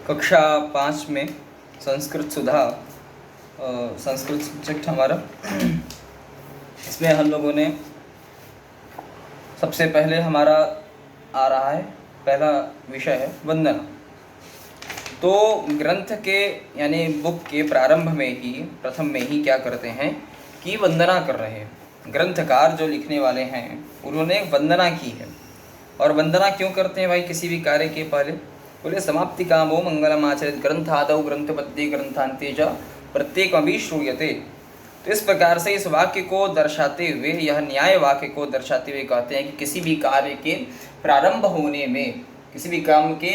कक्षा 5 में संस्कृत सुधा संस्कृत सब्जेक्ट हमारा। इसमें हम लोगों ने सबसे पहले हमारा आ रहा है, पहला विषय है वंदना। तो ग्रंथ के यानी बुक के प्रारंभ में ही प्रथम में ही क्या करते हैं कि वंदना कर रहे हैं। ग्रंथकार जो लिखने वाले हैं उन्होंने वंदना की है। और वंदना क्यों करते हैं भाई किसी भी कार्य के पहले? बोले समाप्ति कामो मंगलमाचरित ग्रंथादौ ग्रंथपत्ति ग्रंथांते च प्रत्येकमपि श्रूयते। तो इस प्रकार से इस वाक्य को दर्शाते हुए, यह न्याय वाक्य को दर्शाते हुए कहते हैं कि किसी भी कार्य के प्रारंभ होने में, किसी भी काम के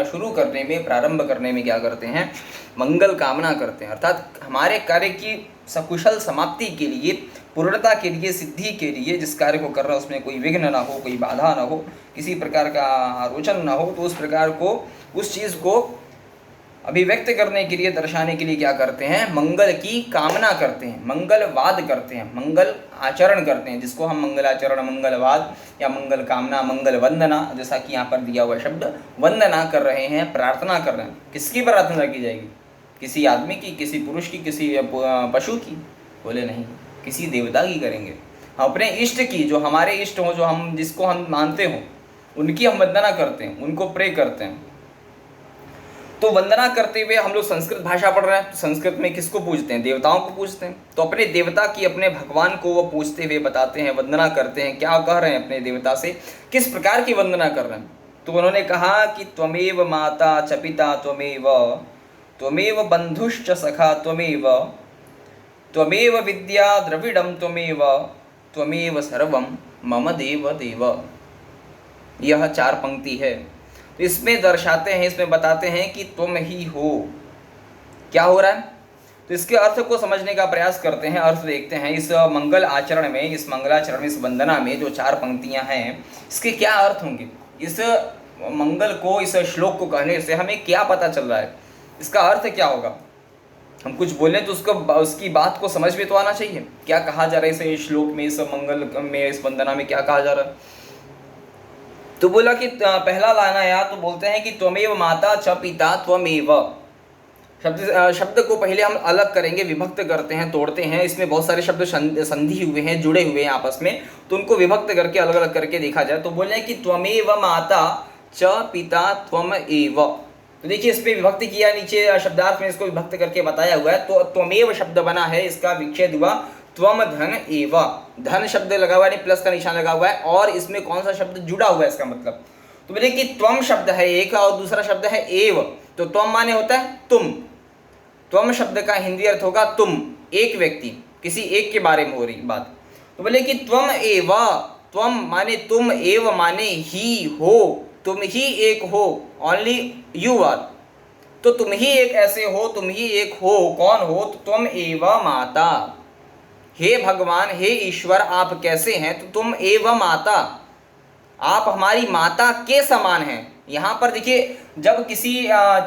शुरू करने में, प्रारंभ करने में क्या करते हैं? मंगल कामना करते हैं। अर्थात हमारे कार्य की सकुशल समाप्ति के लिए, पूर्णता के लिए, सिद्धि के लिए जिस कार्य को कर रहा है उसमें कोई विघ्न ना हो, कोई बाधा ना हो, किसी प्रकार का आरोचन ना हो, तो उस प्रकार को, उस चीज़ को अभिव्यक्त करने के लिए, दर्शाने के लिए क्या करते हैं? मंगल की कामना करते हैं, मंगलवाद करते हैं, मंगल आचरण करते हैं, जिसको हम मंगलाचरण, मंगलवाद या मंगल कामना, मंगल वंदना, जैसा कि यहाँ पर दिया हुआ शब्द वंदना कर रहे हैं, प्रार्थना कर रहे हैं। किसकी प्रार्थना की जाएगी? किसी आदमी की, किसी पुरुष की, किसी पशु की? बोले नहीं, किसी देवता की करेंगे। हम अपने इष्ट की, जो हमारे इष्ट हो, जो हम जिसको हम मानते हो, उनकी हम वंदना करते हैं, उनको प्रे करते हैं। तो वंदना करते हुए हम लोग संस्कृत भाषा पढ़ रहे हैं, तो संस्कृत में किसको पूजते हैं? देवताओं को पूजते हैं। तो अपने देवता की, अपने भगवान को वो पूजते हुए बताते हैं, वंदना करते हैं। क्या कह रहे हैं अपने देवता से? किस प्रकार की वंदना कर रहे हैं? तो उन्होंने कहा कि त्वमेव माता च पिता त्वमेव, त्वमेव बंधुश्च सखा त्वमेव, त्वमेव विद्या द्रविड़म त्वमेव, त्वमेव सर्वम मम देव देव। यह 4 पंक्ति है। तो इसमें दर्शाते हैं, इसमें बताते हैं कि तुम ही हो। क्या हो रहा है? तो इसके अर्थ को समझने का प्रयास करते हैं, अर्थ देखते हैं। इस मंगल आचरण में, इस मंगलाचरण में, इस वंदना में जो 4 पंक्तियां हैं, इसके क्या अर्थ होंगे? इस मंगल को, इस श्लोक को कहने से हमें क्या पता चल रहा है? इसका अर्थ क्या होगा? हम कुछ बोले तो उसको, उसकी बात को समझ में तो आना चाहिए। क्या कहा जा रहा है इस श्लोक में, इस मंगल में, इस वंदना में क्या कहा जा रहा है? तो बोला कि पहला लाना या तो बोलते हैं कि त्वमेव माता च पिता त्वमेव। शब्द को पहले हम अलग करेंगे, विभक्त करते हैं, तोड़ते हैं। इसमें बहुत सारे शब्द संधि हुए हैं, जुड़े हुए हैं आपस में, तो उनको विभक्त करके अलग अलग करके देखा जाए तो बोले कि त्वमेव माता च पिता त्वमेव। तो देखिए इसमें विभक्त किया, नीचे शब्दार्थ में इसको विभक्त करके बताया हुआ है। तो त्वमेव शब्द बना है, इसका विच्छेद हुआ त्वम धन एव। धन शब्द लगा हुआ है, प्लस का निशान लगा हुआ है, और इसमें कौन सा शब्द जुड़ा हुआ है इसका मतलब? तो बोले कि त्वम शब्द है एक और दूसरा शब्द है एव। तो त्वम माने होता है तुम। त्वम शब्द का हिंदी अर्थ होगा तुम, एक व्यक्ति, किसी एक के बारे में हो रही बात। तो बोले कि त्वम एव, त्वम माने तुम, एव माने ही हो, तुम ही एक हो, ओनली यू आर। तो तुम ही एक ऐसे हो, तुम ही एक हो। कौन हो? तो त्वम एव माता। हे भगवान, हे ईश्वर, आप कैसे हैं? तो तुम एव माता, आप हमारी माता के समान हैं। यहाँ पर देखिए, जब किसी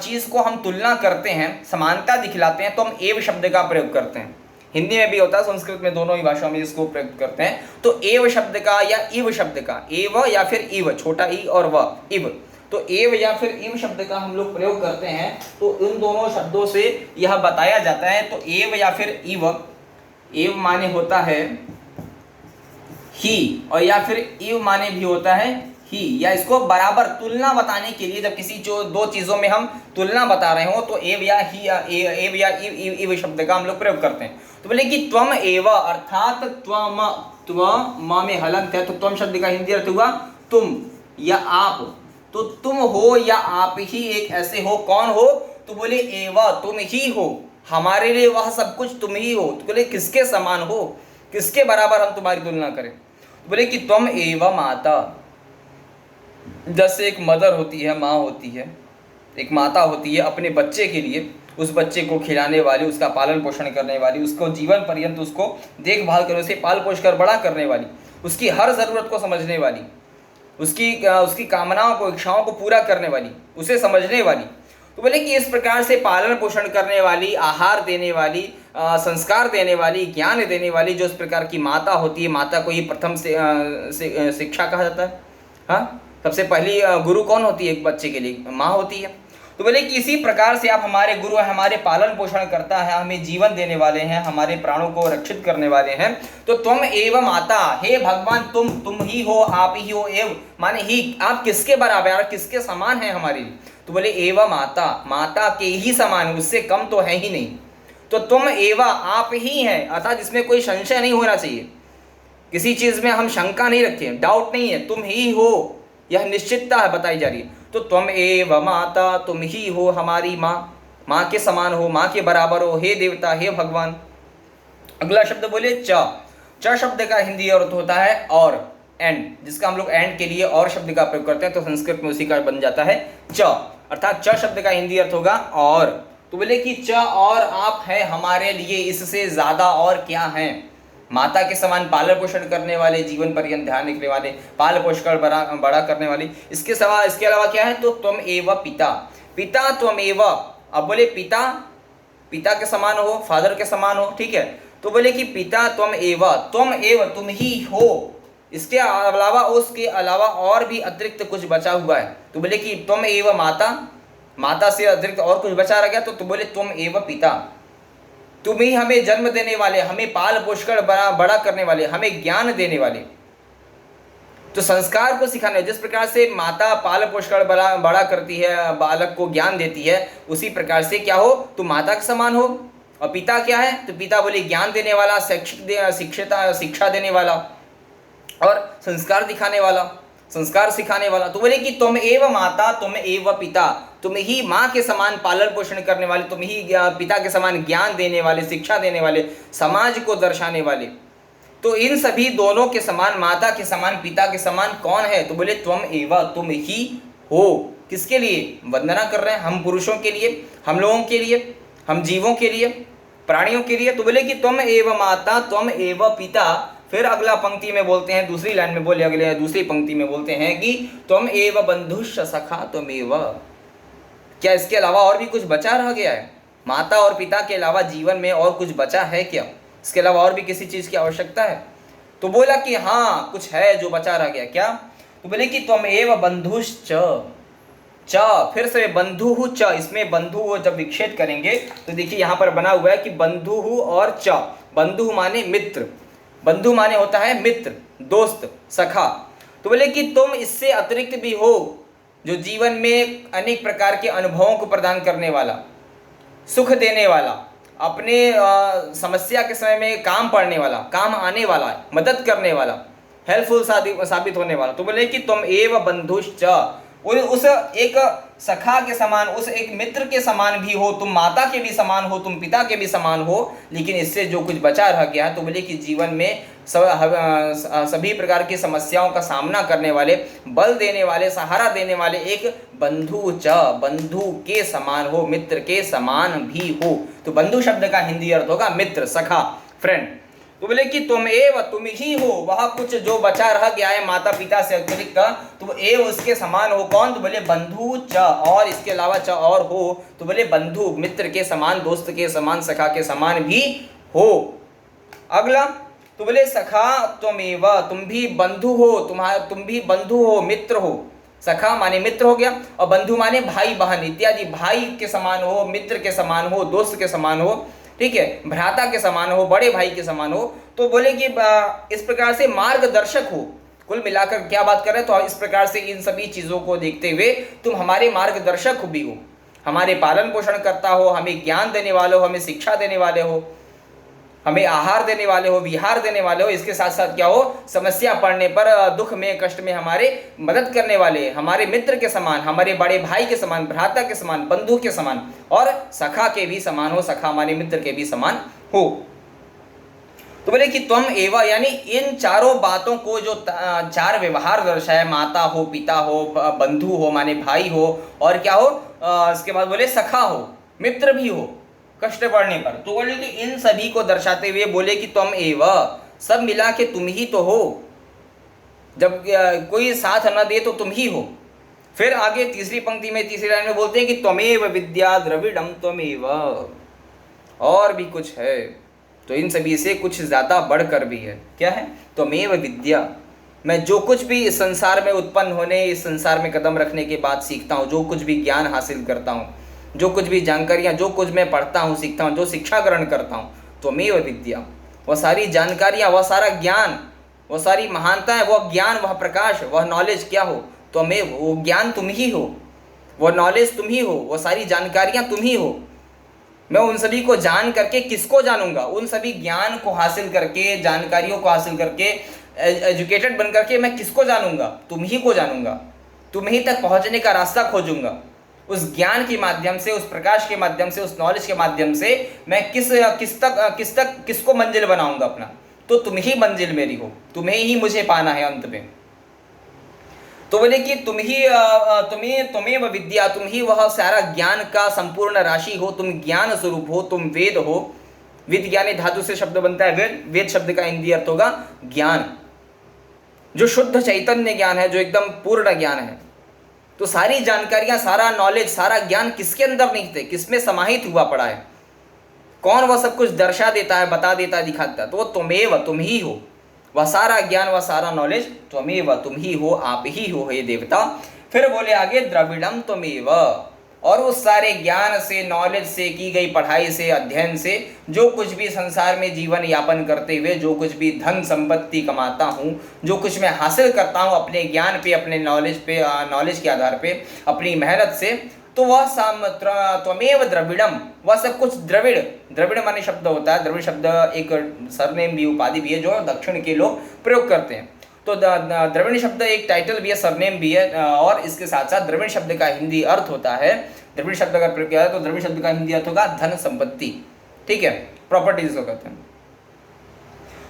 चीज़ को हम तुलना करते हैं, समानता दिखलाते हैं, तो हम एव शब्द का प्रयोग करते हैं। हिंदी में भी होता है, संस्कृत में, दोनों ही भाषाओं में इसको प्रयोग करते हैं। तो एव शब्द का या इव शब्द का, एव या फिर इव, छोटा ई और व, इव, तो एव या फिर इव शब्द का हम लोग प्रयोग करते हैं। तो इन दोनों शब्दों से यह बताया जाता है। तो एव या फिर इव, एव माने होता है ही, और या फिर इव माने भी होता है ही, या इसको बराबर तुलना बताने के लिए, जब किसी जो दो चीजों में हम तुलना बता रहे हो तो एव या ही, एव या इव शब्द का हम लोग प्रयोग करते हैं। तो बोले कि त्वम एव, अर्थात त्वम, त्वम में हलंत है, तो त्वम शब्द का हिंदी अर्थ हुआ तुम या आप। तो तुम हो या आप ही एक ऐसे हो। कौन हो? तो बोले एव, तुम ही हो, हमारे लिए वह सब कुछ तुम ही हो। तो बोले किसके समान हो, किसके बराबर हम तुम्हारी तुलना करें? तो बोले कि तुम एव माता। जैसे एक मदर होती है, माँ होती है, एक माता होती है, अपने बच्चे के लिए, उस बच्चे को खिलाने वाली, उसका पालन पोषण करने वाली, उसको जीवन पर्यंत उसको देखभाल करने, उसे पाल पोष कर बड़ा करने वाली, उसकी हर ज़रूरत को समझने वाली, उसकी कामनाओं को, इच्छाओं को पूरा करने वाली, उसे समझने वाली। तो बोले कि इस प्रकार से पालन पोषण करने वाली, आहार देने वाली, संस्कार देने वाली, ज्ञान देने वाली जो इस प्रकार की माता होती है, माता को ही प्रथम से शिक्षा कहा जाता है। हाँ, सबसे पहली गुरु कौन होती है एक बच्चे के लिए? माँ होती है। तो बोले किसी प्रकार से आप हमारे गुरु हैं, हमारे पालन पोषण करता है, हमें जीवन देने वाले हैं, हमारे प्राणों को रक्षित करने वाले हैं। तो तुम एवं माता, हे भगवान तुम ही हो, आप ही हो। एव माने ही, आप किसके बराबर और किसके समान हैं हमारे लिए? तो बोले एवं माता, माता के ही समान, उससे कम तो है ही नहीं। तो तुम एवं, आप ही हैं, अर्थात जिसमें कोई संशय नहीं होना चाहिए, किसी चीज में हम शंका नहीं रखें, डाउट नहीं है, तुम ही हो, यह निश्चितता है बताई जा रही है। तो तुम एव माता, तुम ही हो हमारी माँ, माँ के समान हो, माँ के बराबर हो, हे देवता, हे भगवान। अगला शब्द बोले च शब्द का हिंदी अर्थ होता है और, एंड, जिसका हम लोग एंड के लिए और शब्द का प्रयोग करते हैं, तो संस्कृत में उसी का बन जाता है च, अर्थात च शब्द का हिंदी अर्थ होगा और। तो बोले कि च और आप है हमारे लिए, इससे ज्यादा और क्या है? माता के समान पालन पोषण करने वाले, जीवन पर्यंत ध्यान रखने वाले, पाल पोषण बड़ा करने वाले, इसके अलावा क्या है? तो तुम एव पिता, पिता तुम एव। अब बोले पिता के समान हो, फादर के समान हो, ठीक है। तो बोले कि पिता तुम एव, तुम ही हो, इसके अलावा, उसके अलावा और भी अतिरिक्त कुछ बचा हुआ है। तो बोले कि तुम एव माता, माता से अतिरिक्त और कुछ बचा रह गया, तो बोले तुम एव पिता, तुम ही हमें जन्म देने वाले, हमें पाल पोषकर बड़ा करने वाले, हमें ज्ञान देने वाले। तो संस्कार को सिखाने, जिस प्रकार से माता पाल पोषकर बड़ा करती है, बालक को ज्ञान देती है, उसी प्रकार से क्या हो? तुम माता के समान हो। और पिता क्या है? तो पिता बोले ज्ञान देने वाला, शिक्षा देने वाला और संस्कार दिखाने वाला, संस्कार सिखाने वाला। तो बोले कि तुम एव माता, तुम एव पिता, तुम ही माँ के समान पालन पोषण करने वाले, तुम ही पिता के समान ज्ञान देने वाले, शिक्षा देने वाले, समाज को दर्शाने वाले। तो इन सभी दोनों के समान, माता के समान, पिता के समान कौन है? तो बोले तुम एव, तुम ही हो। किसके लिए वंदना कर रहे हैं? हम पुरुषों के लिए, हम लोगों के लिए, हम जीवों के लिए, प्राणियों के लिए। तो बोले कि तुम एव माता, तुम एव पिता। फिर अगला पंक्ति में बोलते हैं, दूसरी लाइन में बोले, अगले दूसरी पंक्ति में बोलते हैं कि तुम एव बंधुश्च सखा तुम एव। क्या इसके अलावा और भी कुछ बचा रह गया है? माता और पिता के अलावा जीवन में और कुछ बचा है क्या? इसके अलावा और भी किसी चीज की आवश्यकता है? तो बोला कि हाँ, कुछ है जो बचा रह गया। क्या? तो बोले कि तुम एव बंधुश्च, च, फिर से बंधु च, इसमें बंधु जब विच्छेद करेंगे तो देखिए यहाँ पर बना हुआ है कि बंधु और च। बंधु माने मित्र, बंधु माने होता है मित्र, दोस्त, सखा। तो बोले कि तुम इससे अतिरिक्त भी हो, जो जीवन में अनेक प्रकार के अनुभवों को प्रदान करने वाला, सुख देने वाला, अपने समस्या के समय में काम पड़ने वाला, काम आने वाला, मदद करने वाला, हेल्पफुल साबित होने वाला। तो बोले कि तुम एव बंधुश्च, उस एक सखा के समान, उस एक मित्र के समान भी हो, तुम माता के भी समान हो, तुम पिता के भी समान हो। लेकिन इससे जो कुछ बचा रह गया, तो बोले कि जीवन में सभी प्रकार की समस्याओं का सामना करने वाले, बल देने वाले, सहारा देने वाले एक बंधु च, बंधु के समान हो, मित्र के समान भी हो। तो बंधु शब्द का हिंदी अर्थ होगा मित्र, सखा, फ्रेंड। तो बोले कि तुम एव, तुम ही हो वह कुछ जो बचा रह गया है माता पिता से अतिरिक्त, तो एव उसके समान हो। कौन? तो बोले बंधु च, और इसके अलावा च और हो, तो बोले बंधु, मित्र के समान, दोस्त के समान, सखा के समान भी हो। अगला, तो बोले सखा तुमेव, तुम भी बंधु हो, तुम भी बंधु हो, मित्र हो। सखा माने मित्र हो गया, और बंधु माने भाई बहन इत्यादि, भाई के समान हो, मित्र के समान हो, दोस्त के समान हो, ठीक है, भ्राता के समान हो, बड़े भाई के समान हो। तो बोले कि इस प्रकार से मार्गदर्शक हो। कुल मिलाकर क्या बात कर रहे हैं? तो इस प्रकार से इन सभी चीजों को देखते हुए तुम हमारे मार्गदर्शक भी हो, हमारे पालन पोषण करता हो, हमें ज्ञान देने वाले हो, हमें शिक्षा देने वाले हो, हमें आहार देने वाले हो, विहार देने वाले हो। इसके साथ साथ क्या हो? समस्या पड़ने पर, दुख में, कष्ट में हमारे मदद करने वाले, हमारे मित्र के समान, हमारे बड़े भाई के समान, भ्राता के समान, बंधु के समान, और सखा के भी समान हो, सखा हमारे मित्र के भी समान हो। तो बोले कि तुम एवा, यानी इन चारों बातों को, जो चार व्यवहार दर्शाए, माता हो, पिता हो, बंधु हो माने भाई हो, और क्या हो, इसके बाद बोले सखा हो, मित्र भी हो कष्ट पड़ने पर। तो बोले कि इन सभी को दर्शाते हुए बोले कि तुम एव, सब मिला के तुम ही तो हो, जब कोई साथ न दे तो तुम ही हो। फिर आगे तीसरी पंक्ति में, तीसरी लाइन में बोलते हैं कि त्वमेव विद्या द्रविड़म त्वमेव, और भी कुछ है। तो इन सभी से कुछ ज्यादा बढ़कर भी है। क्या है? त्वमेव विद्या, मैं जो कुछ भी इस संसार में उत्पन्न होने, इस संसार में कदम रखने के बाद सीखता हूँ, जो कुछ भी ज्ञान हासिल करता हूँ, जो कुछ भी जानकारियाँ, जो कुछ मैं पढ़ता हूँ, सीखता हूँ, जो शिक्षा ग्रहण करता हूँ, त्वमेव विद्या, वह सारी जानकारियाँ, वह सारा ज्ञान, वह सारी महानताएं, वह ज्ञान, वह प्रकाश, वह नॉलेज क्या हो? त्वमेव, वो ज्ञान तुम ही हो, वह नॉलेज तुम ही हो, वह सारी जानकारियाँ तुम ही हो। मैं उन सभी को जान करके किसको जानूंगा? उन सभी ज्ञान को हासिल करके, जानकारियों को हासिल करके, एजुकेटेड बन करके मैं किसको जानूंगा? तुम ही को जानूंगा। तुम ही तक पहुंचने का रास्ता खोजूंगा। उस ज्ञान के माध्यम से, उस प्रकाश के माध्यम से, उस नॉलेज के माध्यम से मैं किसको मंजिल बनाऊंगा अपना? तो तुम ही मंजिल मेरी हो, तुम्हें ही मुझे पाना है अंत में। तो बोले कि तुम्हें वह विद्या, तुम ही वह सारा ज्ञान का संपूर्ण राशि हो, तुम ज्ञान स्वरूप हो, तुम वेद हो। विद ज्ञानी धातु से शब्द बनता है वेद। वेद शब्द का हिंदी अर्थ होगा ज्ञान, जो शुद्ध चैतन्य ज्ञान है, जो एकदम पूर्ण ज्ञान है। तो सारी जानकारियां, सारा नॉलेज, सारा ज्ञान किसके अंदर निहित है, किसमें समाहित हुआ पड़ा है? कौन वह सब कुछ दर्शा देता है, बता देता है, दिखाता है? तो वो त्वमेव, तुम ही हो। वह सारा ज्ञान, वह सारा नॉलेज त्वमेव, तुम ही हो, आप ही हो हे देवता। फिर बोले आगे द्रविड़म त्वमेव, और उस सारे ज्ञान से, नॉलेज से, की गई पढ़ाई से, अध्ययन से, जो कुछ भी संसार में जीवन यापन करते हुए जो कुछ भी धन संपत्ति कमाता हूँ, जो कुछ मैं हासिल करता हूँ अपने ज्ञान पे, अपने नॉलेज पे, नॉलेज के आधार पे, अपनी मेहनत से, तो वह त्वमेव द्रविड़म, वह सब कुछ द्रविड़, द्रविड़ माने शब्द होता है। द्रविड़ शब्द एक सरनेम भी, उपाधि भी है, जो दक्षिण के लोग प्रयोग करते हैं। तो द्रविड़ शब्द एक टाइटल भी है, सरनेम भी है, और इसके साथ साथ द्रविड़ शब्द का हिंदी अर्थ होता है, द्रविड़ शब्द अगर प्रयोग किया है तो द्रविड़ शब्द का हिंदी अर्थ होगा धन संपत्ति। ठीक है, प्रॉपर्टीज को कहते हैं।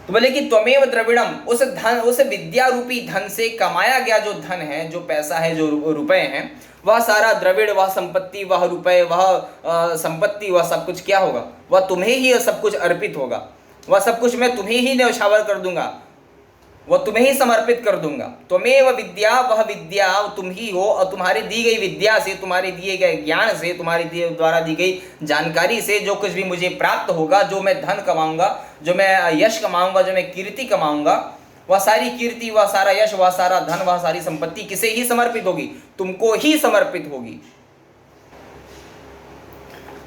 तो बोले कि त्वमेव द्रविड़म, उस धन, उस विद्या रूपी धन से कमाया गया जो धन है, जो पैसा है, जो रुपए हैं, वह सारा द्रविड़, वह संपत्ति, वह रुपए, वह संपत्ति, वह सब कुछ क्या होगा? वह तुम्हें ही सब कुछ अर्पित होगा। वह सब कुछ मैं तुम्हें ही न्यौछावर कर दूंगा, वह तुम्हें ही समर्पित कर दूंगा। त्वमेव विद्या, वह विद्या तुम ही हो, और तुम्हारी दी गई विद्या से, तुम्हारे दिए गए ज्ञान से, तुम्हारी द्वारा दी गई जानकारी से जो कुछ भी मुझे प्राप्त होगा, जो मैं धन कमाऊंगा, जो मैं यश कमाऊंगा, जो मैं कीर्ति कमाऊंगा, वह सारी कीर्ति, वह सारा यश, वह सारा धन, वह सारी संपत्ति किसे ही समर्पित होगी? तुमको ही समर्पित होगी।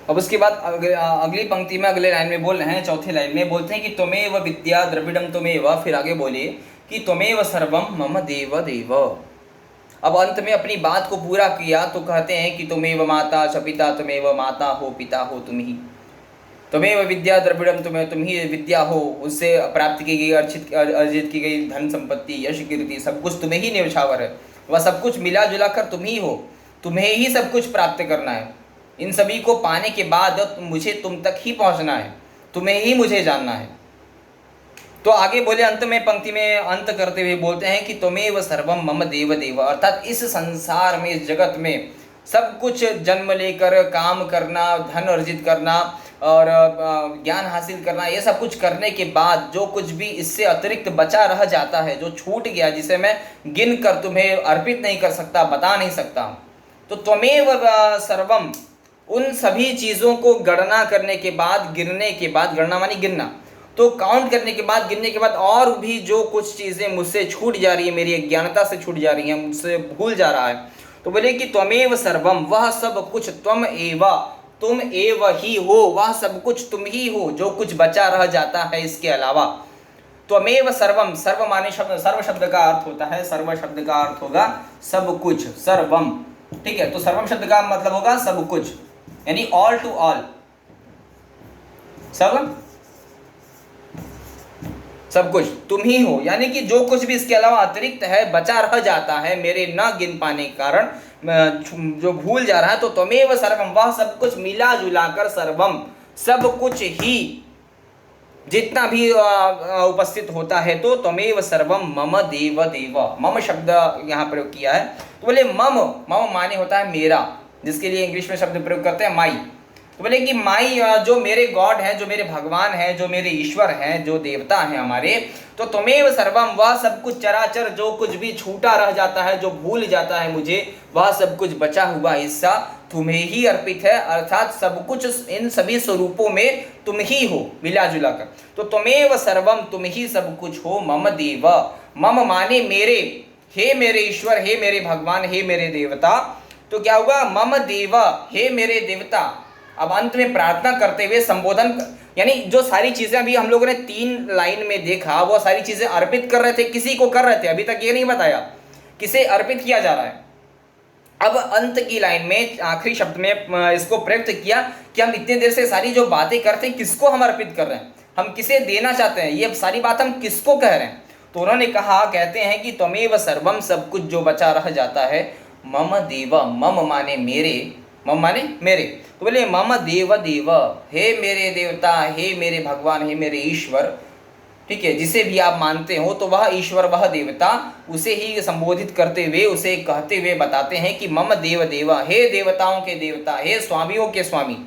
अब उसके बाद अगली पंक्ति में, अगले लाइन में बोल रहे हैं, चौथे लाइन में बोलते हैं कि त्वमेव विद्या द्रविड़म त्वमेव। फिर आगे बोले कि त्वमेव सर्वम मम देव देव। अब अंत में अपनी बात को पूरा किया तो कहते हैं कि त्वमेव माता च पिता, त्वमेव माता हो, पिता हो तुम ही। त्वमेव विद्या द्रविड़म, तुम ही विद्या हो, उससे प्राप्त की गई, अर्जित की गई धन संपत्ति, यश कीर्ति, सब कुछ तुम्हें ही न्यौछावर है। वह सब कुछ मिला जुला कर तुम ही हो, तुम्हें ही सब कुछ प्राप्त करना है। इन सभी को पाने के बाद मुझे तुम तक ही पहुंचना है, तुम्हें ही मुझे जानना है। तो आगे बोले, अंत में, पंक्ति में अंत करते हुए बोलते हैं कि त्वमेव सर्वम मम देव देव। अर्थात इस संसार में, इस जगत में सब कुछ जन्म लेकर, काम करना, धन अर्जित करना और ज्ञान हासिल करना, ये सब कुछ करने के बाद जो कुछ भी इससे अतिरिक्त बचा रह जाता है, जो छूट गया, जिसे मैं गिन कर तुम्हें अर्पित नहीं कर सकता, बता नहीं सकता, तो त्वमेव सर्वम, उन सभी चीज़ों को गणना करने के बाद, गिनने के बाद, गणना मानी गिनना, तो काउंट करने के बाद, गिनने के बाद और भी जो कुछ चीज़ें मुझसे छूट जा रही है, मेरी अज्ञानता से छूट जा रही है, मुझसे भूल जा रहा है, तो बोले कि त्वमेव सर्वम, वह सब कुछ, त्वम एव, तुम एव ही हो, वह सब कुछ तुम ही हो, जो कुछ बचा रह जाता है इसके अलावा। त्वमेव सर्वम, सर्व माने शब्द, सर्व शब्द का अर्थ होता है, सर्व शब्द का अर्थ होगा सब कुछ, सर्वम। ठीक है, तो सर्वम शब्द का मतलब होगा सब कुछ, यानी ऑल टू ऑल, सब कुछ तुम ही हो, यानी कि जो कुछ भी इसके अलावा अतिरिक्त है, बचा रह जाता है मेरे न गिन पाने के कारण, जो भूल जा रहा है, तो त्वमेव सर्वम, वह सब कुछ मिला जुला कर, सर्वम, सब कुछ ही जितना भी उपस्थित होता है, तो त्वमेव सर्वम मम देव देव। मम शब्द यहाँ प्रयोग किया है, तो बोले मम, मम माने होता है मेरा, जिसके लिए इंग्लिश में शब्द प्रयोग करते हैं माई। तो बोले कि माई, जो मेरे गॉड हैं, जो मेरे भगवान हैं, जो मेरे ईश्वर हैं, जो देवता हैं हमारे, तो त्वमेव सर्वम, वह सब कुछ चराचर, जो कुछ भी छूटा रह जाता है, जो भूल जाता है मुझे, वह सब कुछ बचा हुआ हिस्सा तुम्हें ही अर्पित है, अर्थात सब कुछ इन सभी स्वरूपों में तुम ही हो मिला जुला कर। तो त्वमेव सर्वम, तुम ही सब कुछ हो। मम देव, मम माने मेरे, हे मेरे ईश्वर, हे मेरे भगवान, हे मेरे देवता। तो क्या हुआ, मम देव, हे मेरे देवता। अब अंत में प्रार्थना करते हुए संबोधन, यानी जो सारी चीजें अभी हम लोगों ने 3 लाइन में देखा, वो सारी चीजें अर्पित कर रहे थे, किसी को कर रहे थे, अभी तक ये नहीं बताया किसे अर्पित किया जा रहा है। अब अंत की लाइन में आखिरी शब्द में इसको प्रयुक्त किया कि हम इतने देर से सारी जो बातें करते हैं, किसको हम अर्पित कर रहे हैं, हम किसे देना चाहते हैं, ये सारी बात हम किसको कह रहे हैं। तो उन्होंने कहा, कहते हैं कि त्वमेव सर्वम, सब कुछ जो बचा रह जाता है, मम देव, मम माने मेरे, मम माने मेरे, तो बोले मम देव देव, हे मेरे देवता, हे मेरे भगवान, हे मेरे ईश्वर, ठीक है, जिसे भी आप मानते हो, तो वह ईश्वर, वह देवता, उसे ही संबोधित करते हुए, उसे कहते हुए बताते हैं कि मम देव देव, हे देवताओं के देवता, हे स्वामियों के स्वामी।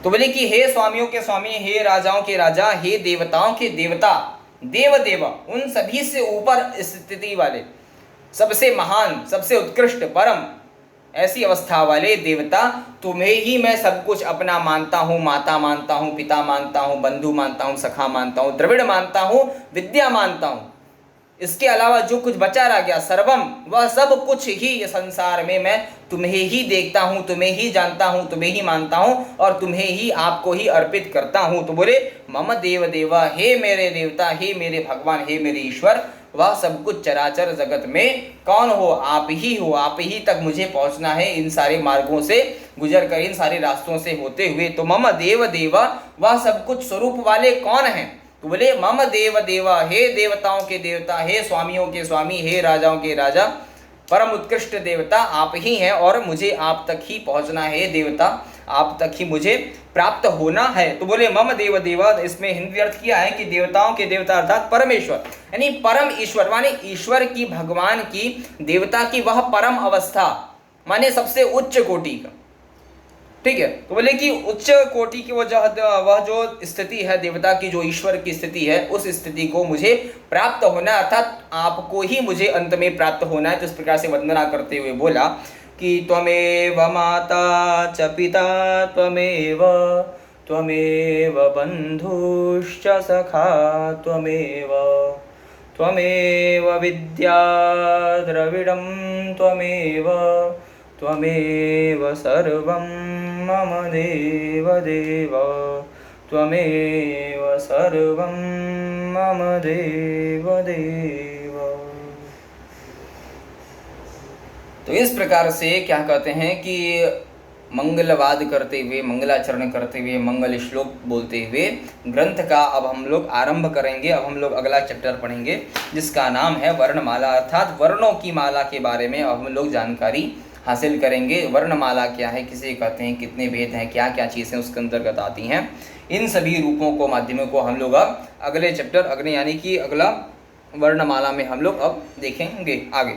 तो बोले कि हे स्वामियों के स्वामी, हे राजाओं के राजा, हे देवताओं के देवता, देव देव, उन सभी से ऊपर स्थिति वाले, सबसे महान, सबसे उत्कृष्ट, परम ऐसी अवस्था वाले देवता, तुम्हें ही मैं सब कुछ अपना मानता हूँ, माता मानता हूँ, पिता मानता हूँ, बंधु मानता हूँ, सखा मानता हूँ, द्रविड़ मानता हूँ, विद्या मानता हूँ। इसके अलावा जो कुछ बचा रह गया, सर्वम, वह सब कुछ ही संसार में मैं तुम्हें ही देखता हूँ, तुम्हें ही जानता हूँ, तुम्हें ही मानता हूँ और तुम्हें ही, आपको ही अर्पित करता हूँ। तो बोले मम देव देवा, हे मेरे देवता, हे मेरे भगवान, हे मेरे ईश्वर, वह सब कुछ चराचर जगत में कौन हो, आप ही हो, आप ही तक मुझे पहुंचना है, इन सारे मार्गों से गुजर कर, इन सारे रास्तों से होते हुए। तो मम देव देवा, वह सब कुछ स्वरूप वाले कौन हैं, तो बोले मम देव देवा, हे देवताओं के देवता, हे स्वामियों के स्वामी, हे राजाओं के राजा, परम उत्कृष्ट देवता आप ही हैं और मुझे आप तक ही पहुंचना है देवता, आप तक ही मुझे प्राप्त होना है। तो बोले मम देव देवा, इसमें हिंदी अर्थ किया है कि देवताओं के देवता अर्थात परमेश्वर, यानी परम ईश्वर, माने ईश्वर की, भगवान की, देवता की वह परम अवस्था, माने सबसे उच्च कोटि का, ठीक है। तो बोले कि उच्च कोटि की वह जो स्थिति है देवता की, जो ईश्वर की स्थिति है, उस स्थिति को मुझे प्राप्त होना, अर्थात आपको ही मुझे अंत में प्राप्त होना है। तो इस प्रकार से वंदना करते हुए बोला कि त्वमेव माता च पिता त्वमेव, त्वमेव बंधुश्च सखा त्वमेव, त्वमेव विद्या द्रविडं त्वमेव, त्वमेव सर्वं मम देव देव, त्वमेव सर्वं मम देव देव। तो इस प्रकार से क्या कहते हैं कि मंगलवाद करते हुए, मंगलाचरण करते हुए, मंगल श्लोक बोलते हुए ग्रंथ का अब हम लोग आरंभ करेंगे। अब हम लोग अगला चैप्टर पढ़ेंगे जिसका नाम है वर्णमाला, अर्थात वर्णों की माला के बारे में अब हम लोग जानकारी हासिल करेंगे। वर्णमाला क्या है, किसे कहते हैं, कितने भेद हैं, क्या क्या चीज़ें उसके अंतर्गत आती हैं, इन सभी रूपों को, माध्यमों को हम लोग अब अगले चैप्टर, अगले यानी कि अगला वर्णमाला में हम लोग अब देखेंगे आगे।